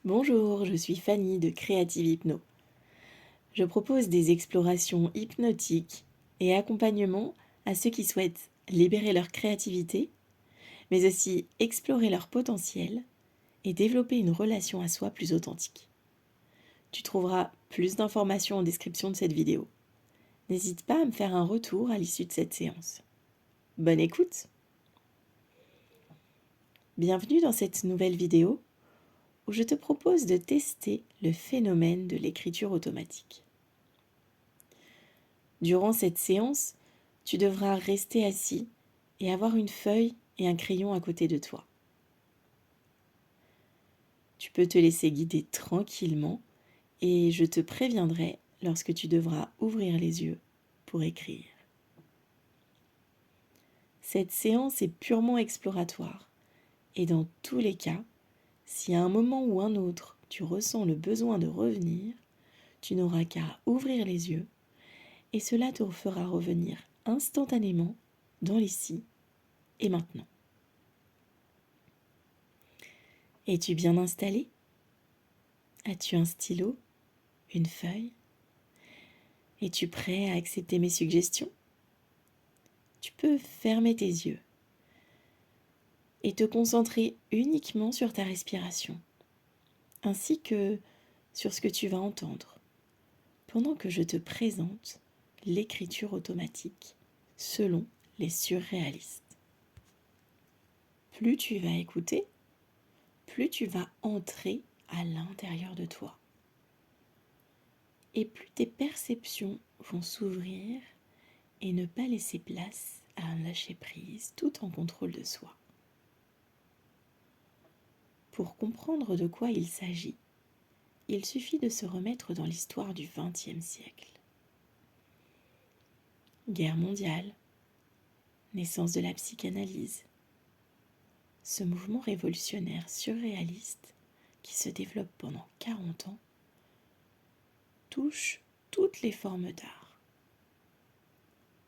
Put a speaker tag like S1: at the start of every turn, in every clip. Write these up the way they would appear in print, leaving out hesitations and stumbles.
S1: Bonjour, je suis Fanny de Creative Hypno. Je propose des explorations hypnotiques et accompagnement à ceux qui souhaitent libérer leur créativité, mais aussi explorer leur potentiel et développer une relation à soi plus authentique. Tu trouveras plus d'informations en description de cette vidéo. N'hésite pas à me faire un retour à l'issue de cette séance. Bonne écoute! Bienvenue dans cette nouvelle vidéo où je te propose de tester le phénomène de l'écriture automatique. Durant cette séance, tu devras rester assis et avoir une feuille et un crayon à côté de toi. Tu peux te laisser guider tranquillement et je te préviendrai lorsque tu devras ouvrir les yeux pour écrire. Cette séance est purement exploratoire et dans tous les cas, si à un moment ou un autre tu ressens le besoin de revenir, tu n'auras qu'à ouvrir les yeux et cela te fera revenir instantanément dans l'ici et maintenant. Es-tu bien installé? As-tu un stylo? Une feuille? Es-tu prêt à accepter mes suggestions? Tu peux fermer tes yeux et te concentrer uniquement sur ta respiration, ainsi que sur ce que tu vas entendre, pendant que je te présente l'écriture automatique selon les surréalistes. Plus tu vas écouter, plus tu vas entrer à l'intérieur de toi. Et plus tes perceptions vont s'ouvrir et ne pas laisser place à un lâcher-prise tout en contrôle de soi. Pour comprendre de quoi il s'agit, il suffit de se remettre dans l'histoire du XXe siècle. Guerre mondiale, naissance de la psychanalyse, ce mouvement révolutionnaire surréaliste qui se développe pendant 40 ans touche toutes les formes d'art.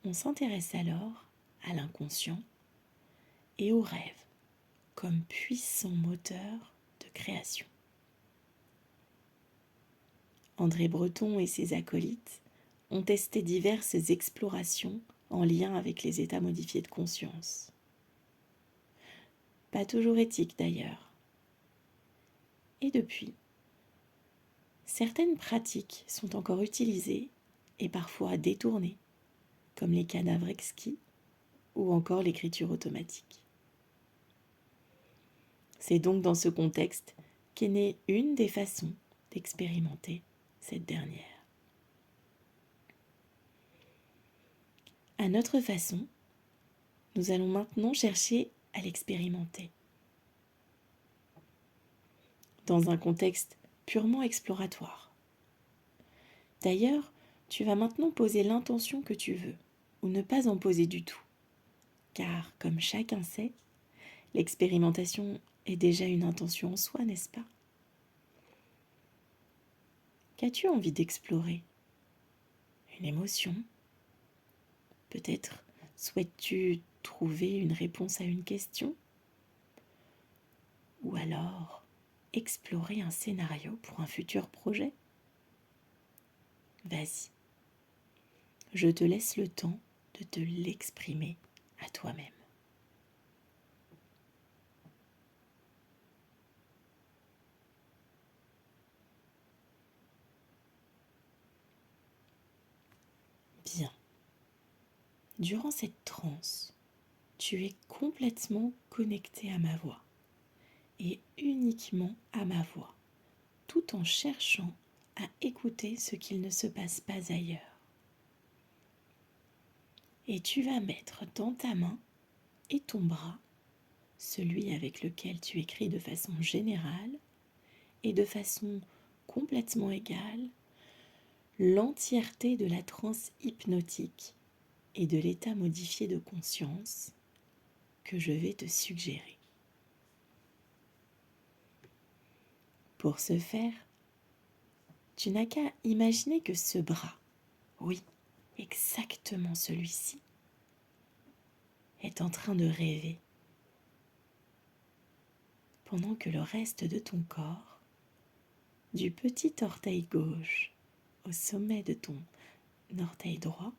S1: On s'intéresse alors à l'inconscient et au rêve comme puissant moteur de création. André Breton et ses acolytes ont testé diverses explorations en lien avec les états modifiés de conscience. Pas toujours éthiques d'ailleurs. Et depuis, certaines pratiques sont encore utilisées et parfois détournées, comme les cadavres exquis ou encore l'écriture automatique. C'est donc dans ce contexte qu'est née une des façons d'expérimenter cette dernière. À notre façon, nous allons maintenant chercher à l'expérimenter. Dans un contexte purement exploratoire. D'ailleurs, tu vas maintenant poser l'intention que tu veux, ou ne pas en poser du tout. Car, comme chacun sait, l'expérimentation est déjà une intention en soi, n'est-ce pas? Qu'as-tu envie d'explorer? Une émotion? Peut-être souhaites-tu trouver une réponse à une question? Ou alors explorer un scénario pour un futur projet? Vas-y, je te laisse le temps de te l'exprimer à toi-même. Bien. Durant cette transe, tu es complètement connecté à ma voix et uniquement à ma voix, tout en cherchant à écouter ce qu'il ne se passe pas ailleurs. Et tu vas mettre dans ta main et ton bras, celui avec lequel tu écris de façon générale et de façon complètement égale, l'entièreté de la transe hypnotique et de l'état modifié de conscience que je vais te suggérer. Pour ce faire, tu n'as qu'à imaginer que ce bras, oui, exactement celui-ci, est en train de rêver, pendant que le reste de ton corps du petit orteil gauche au sommet de ton orteil droit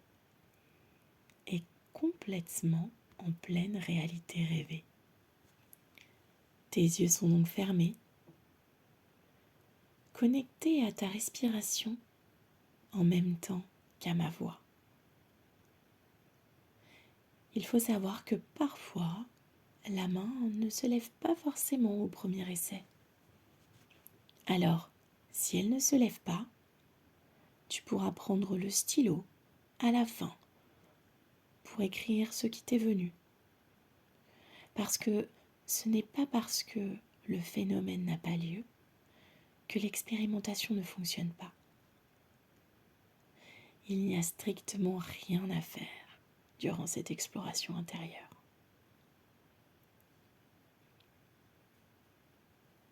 S1: est complètement en pleine réalité rêvée. Tes yeux sont donc fermés, connectés à ta respiration en même temps qu'à ma voix. Il faut savoir que parfois, la main ne se lève pas forcément au premier essai. Alors, si elle ne se lève pas, tu pourras prendre le stylo à la fin pour écrire ce qui t'est venu. Parce que ce n'est pas parce que le phénomène n'a pas lieu que l'expérimentation ne fonctionne pas. Il n'y a strictement rien à faire durant cette exploration intérieure.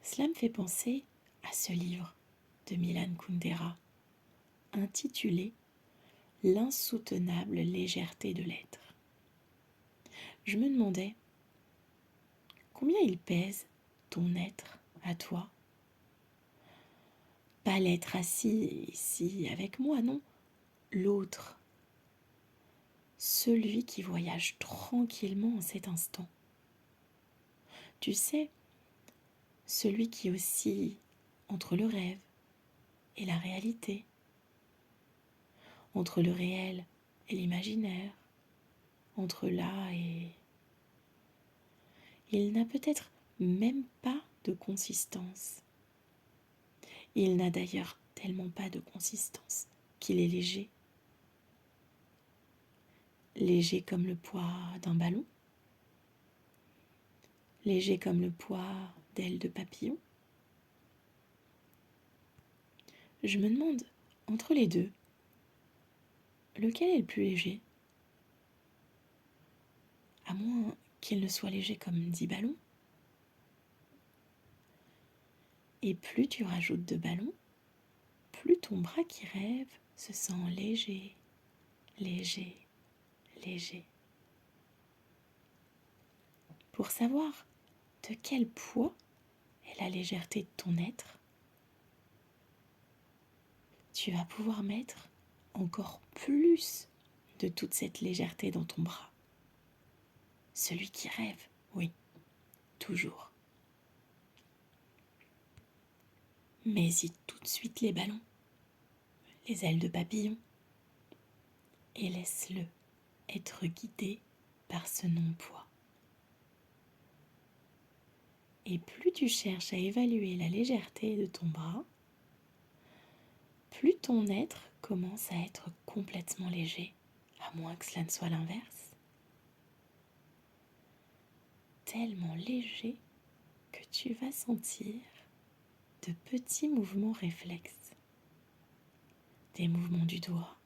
S1: Cela me fait penser à ce livre de Milan Kundera intitulé « L'insoutenable légèreté de l'être ». Je me demandais combien il pèse ton être à toi. Pas l'être assis ici avec moi, non, l'autre, celui qui voyage tranquillement en cet instant. Tu sais, celui qui oscille entre le rêve et la réalité, entre le réel et l'imaginaire, entre là et... Il n'a peut-être même pas de consistance. Il n'a d'ailleurs tellement pas de consistance qu'il est léger. Léger comme le poids d'un ballon, léger comme le poids d'ailes de papillon. Je me demande, entre les deux, lequel est le plus léger? À moins qu'il ne soit léger comme 10 ballons. Et plus tu rajoutes de ballons, plus ton bras qui rêve se sent léger, léger, léger. Pour savoir de quel poids est la légèreté de ton être, tu vas pouvoir mettre encore plus de toute cette légèreté dans ton bras. Celui qui rêve, oui, toujours. Mets-y tout de suite les ballons, les ailes de papillon, et laisse-le être guidé par ce non-poids. Et plus tu cherches à évaluer la légèreté de ton bras, plus ton être commence à être complètement léger, à moins que cela ne soit l'inverse. Tellement léger que tu vas sentir de petits mouvements réflexes, des mouvements du doigt,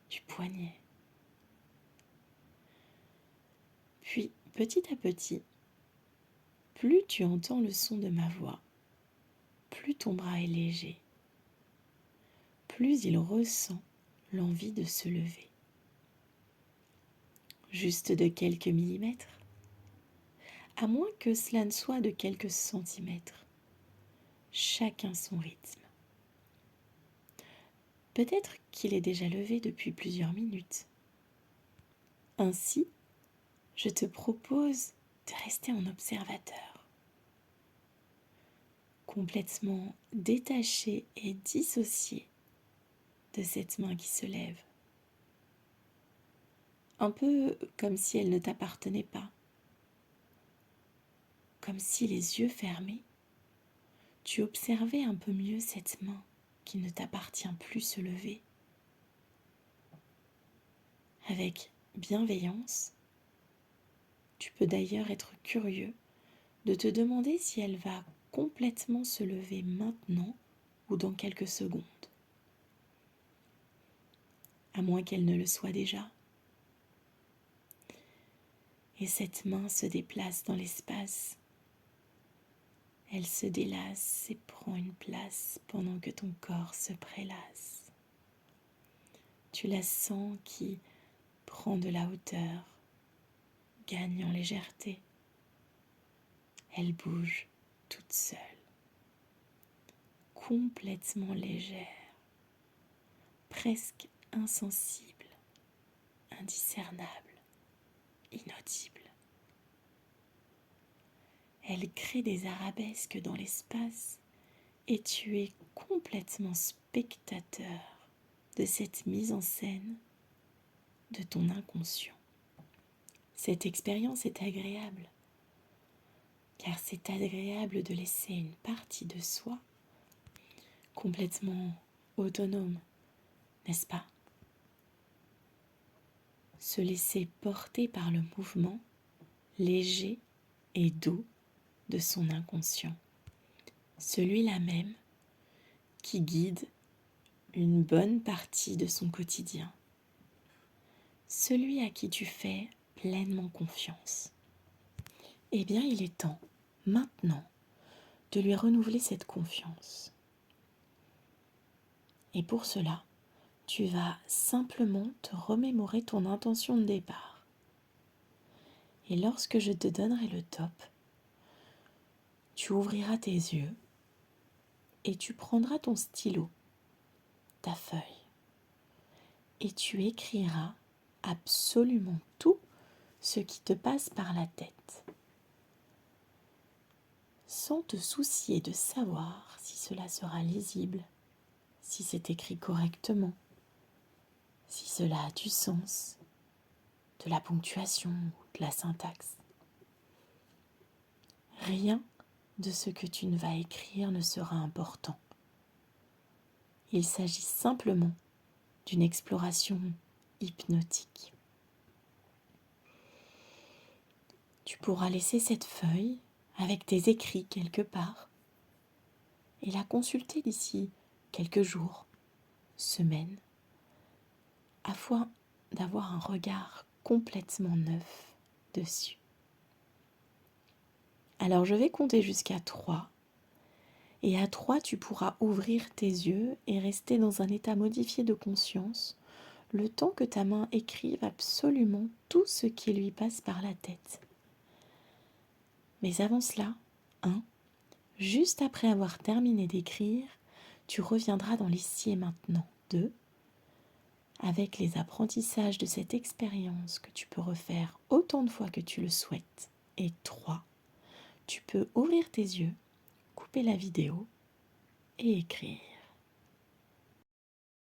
S1: du poignet. Puis, petit à petit, plus tu entends le son de ma voix, plus ton bras est léger, plus il ressent l'envie de se lever. Juste de quelques millimètres, à moins que cela ne soit de quelques centimètres, chacun son rythme. Peut-être qu'il est déjà levé depuis plusieurs minutes. Ainsi, je te propose de rester en observateur, complètement détaché et dissocié de cette main qui se lève. Un peu comme si elle ne t'appartenait pas, comme si les yeux fermés, tu observais un peu mieux cette main qui ne t'appartient plus se lever. Avec bienveillance, tu peux d'ailleurs être curieux de te demander si elle va complètement se lever maintenant ou dans quelques secondes, à moins qu'elle ne le soit déjà. Et cette main se déplace dans l'espace. Elle se délasse et prend une place pendant que ton corps se prélasse. Tu la sens qui prend de la hauteur, gagne en légèreté. Elle bouge toute seule, complètement légère, presque insensible, indiscernable, inaudible. Elle crée des arabesques dans l'espace et tu es complètement spectateur de cette mise en scène de ton inconscient. Cette expérience est agréable, car c'est agréable de laisser une partie de soi complètement autonome, n'est-ce pas? Se laisser porter par le mouvement léger et doux de son inconscient, celui-là même qui guide une bonne partie de son quotidien, celui à qui tu fais pleinement confiance. Eh bien, il est temps, maintenant, de lui renouveler cette confiance. Et pour cela, tu vas simplement te remémorer ton intention de départ. Et lorsque je te donnerai le top, tu ouvriras tes yeux et tu prendras ton stylo, ta feuille, et tu écriras absolument tout ce qui te passe par la tête, sans te soucier de savoir si cela sera lisible, si c'est écrit correctement, si cela a du sens, de la ponctuation ou de la syntaxe. Rien de ce que tu ne vas écrire ne sera important. Il s'agit simplement d'une exploration hypnotique. Tu pourras laisser cette feuille avec tes écrits quelque part et la consulter d'ici quelques jours, semaines, afin d'avoir un regard complètement neuf dessus. Alors je vais compter jusqu'à 3, et à 3 tu pourras ouvrir tes yeux et rester dans un état modifié de conscience le temps que ta main écrive absolument tout ce qui lui passe par la tête. Mais avant cela, 1, juste après avoir terminé d'écrire, tu reviendras dans l'ici et maintenant. 2, avec les apprentissages de cette expérience que tu peux refaire autant de fois que tu le souhaites. Et 3, tu peux ouvrir tes yeux, couper la vidéo et écrire.